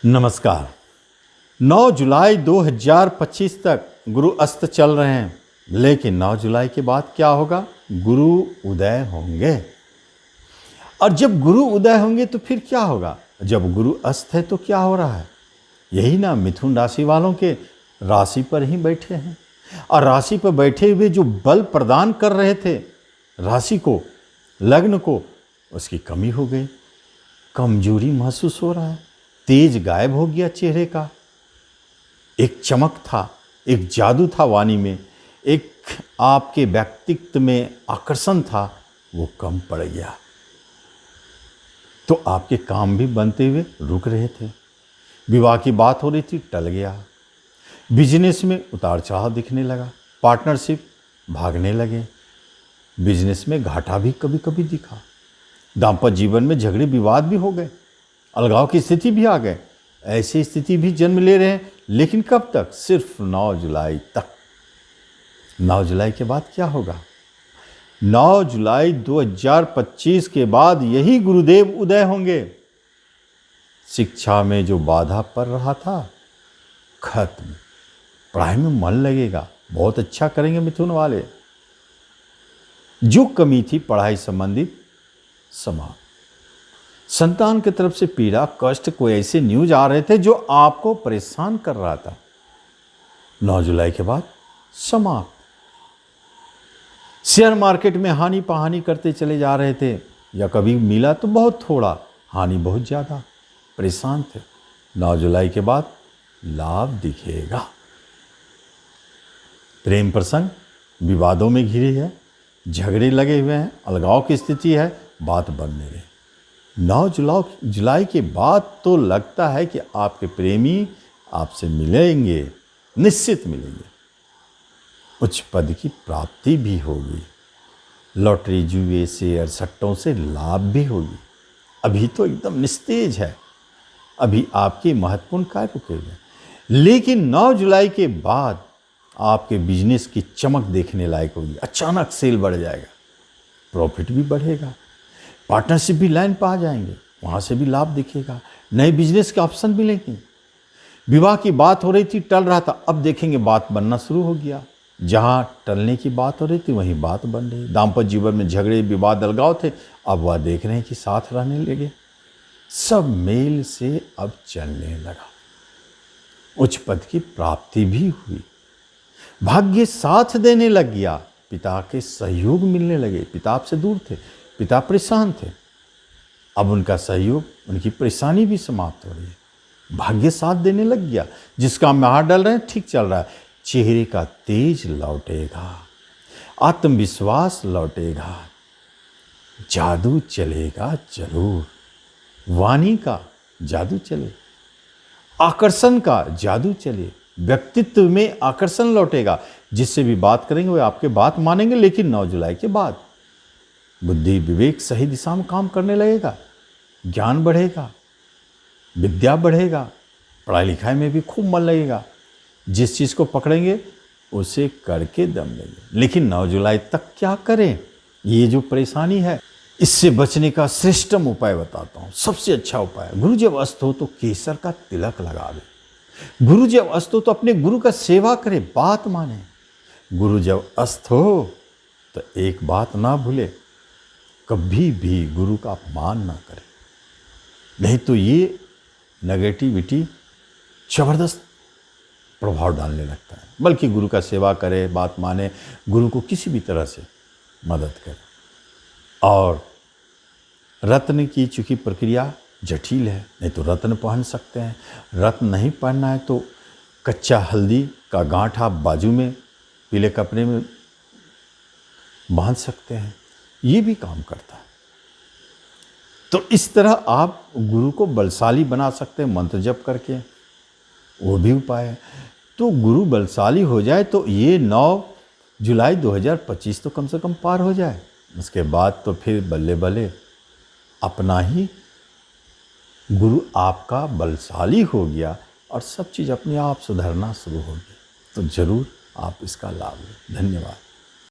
नमस्कार। 9 जुलाई 2025 तक गुरु अस्त चल रहे हैं, लेकिन 9 जुलाई के बाद क्या होगा? गुरु उदय होंगे। और जब गुरु उदय होंगे तो फिर क्या होगा? जब गुरु अस्त है तो क्या हो रहा है? यही ना, मिथुन राशि वालों के राशि पर ही बैठे हैं, और राशि पर बैठे हुए जो बल प्रदान कर रहे थे राशि को, लग्न को, उसकी कमी हो गई। कमजोरी महसूस हो रहा है, तेज गायब हो गया चेहरे का। एक चमक था, एक जादू था वाणी में, एक आपके व्यक्तित्व में आकर्षण था, वो कम पड़ गया। तो आपके काम भी बनते हुए रुक रहे थे। विवाह की बात हो रही थी, टल गया। बिजनेस में उतार चढ़ाव दिखने लगा, पार्टनरशिप भागने लगे, बिजनेस में घाटा भी कभी कभी दिखा। दाम्पत्य जीवन में झगड़े विवाद भी हो गए, अलगाव की स्थिति भी आ गए। ऐसी स्थिति भी जन्म ले रहे हैं, लेकिन कब तक? सिर्फ 9 जुलाई तक। 9 जुलाई के बाद क्या होगा? 9 जुलाई 2025 के बाद यही गुरुदेव उदय होंगे। शिक्षा में जो बाधा पड़ रहा था, खत्म। पढ़ाई में मन लगेगा, बहुत अच्छा करेंगे मिथुन वाले। जो कमी थी पढ़ाई संबंधित, समाप्त। संतान की तरफ से पीड़ा, कष्ट, कोई ऐसे न्यूज आ रहे थे जो आपको परेशान कर रहा था, 9 जुलाई के बाद समाप्त। शेयर मार्केट में हानि पहानि करते चले जा रहे थे, या कभी मिला तो बहुत थोड़ा, हानि बहुत ज़्यादा, परेशान थे, 9 जुलाई के बाद लाभ दिखेगा। प्रेम प्रसंग विवादों में घिरे है, झगड़े लगे हुए हैं, अलगाव की स्थिति है, बात बन नहीं रही। 9 जुलाई के बाद तो लगता है कि आपके प्रेमी आपसे मिलेंगे, निश्चित मिलेंगे। उच्च पद की प्राप्ति भी होगी, लॉटरी, जुए, शेयर, सट्टों से लाभ भी होगी। अभी तो एकदम निस्तेज है, अभी आपके महत्वपूर्ण कार्य रुके हुए, लेकिन 9 जुलाई के बाद आपके बिजनेस की चमक देखने लायक होगी। अचानक सेल बढ़ जाएगा, प्रॉफिट भी बढ़ेगा, पार्टनरशिप भी लाइन पर आ जाएंगे, वहाँ से भी लाभ दिखेगा, नए बिजनेस के ऑप्शन मिलेंगे। विवाह की बात हो रही थी, टल रहा था, अब देखेंगे बात बनना शुरू हो गया। जहाँ टलने की बात हो रही थी वहीं बात बन रही। दाम्पत्य जीवन में झगड़े, विवाद, अलगाव थे, अब वह देख रहे हैं कि साथ रहने लगे, सब मेल से अब चलने लगा। उच्च पद की प्राप्ति भी हुई, भाग्य साथ देने लग गया, पिता के सहयोग मिलने लगे। पिता आपसे दूर थे, पिता परेशान थे, अब उनका सहयोग, उनकी परेशानी भी समाप्त हो रही है। भाग्य साथ देने लग गया, जिस काम में हाथ डाल रहे हैं ठीक चल रहा है। चेहरे का तेज लौटेगा, आत्मविश्वास लौटेगा, जादू चलेगा जरूर। वाणी का जादू चले, आकर्षण का जादू चले, व्यक्तित्व में आकर्षण लौटेगा। जिससे भी बात करेंगे वे आपके बात मानेंगे, लेकिन 9 जुलाई के बाद बुद्धि विवेक सही दिशा में काम करने लगेगा, ज्ञान बढ़ेगा, विद्या बढ़ेगा, पढ़ाई लिखाई में भी खूब मन लगेगा। जिस चीज़ को पकड़ेंगे उसे करके दम लेंगे। लेकिन 9 जुलाई तक क्या करें? ये जो परेशानी है, इससे बचने का श्रेष्ठतम उपाय बताता हूँ। सबसे अच्छा उपाय, गुरु जब अस्त हो तो केसर का तिलक लगावे। गुरु जब अस्त हो तो अपने गुरु का सेवा करे, बात माने। गुरु जब अस्त हो तो एक बात ना भूले, कभी भी गुरु का अपमान ना करे, नहीं तो ये नेगेटिविटी जबरदस्त प्रभाव डालने लगता है। बल्कि गुरु का सेवा करे, बात माने, गुरु को किसी भी तरह से मदद करे। और रत्न की चूंकि प्रक्रिया जटिल है, नहीं तो रत्न पहन सकते हैं। रत्न नहीं पहनना है तो कच्चा हल्दी का गांठ आप बाजू में पीले कपड़े में बांध सकते हैं, ये भी काम करता है। तो इस तरह आप गुरु को बलशाली बना सकते हैं मंत्र जप करके, वो भी उपाय है। तो गुरु बलशाली हो जाए तो ये 9 जुलाई 2025 तो कम से कम पार हो जाए। उसके बाद तो फिर बल्ले बल्ले अपना ही गुरु आपका बलशाली हो गया और सब चीज़ अपने आप सुधरना शुरू हो गई। तो ज़रूर आप इसका लाभ लें। धन्यवाद।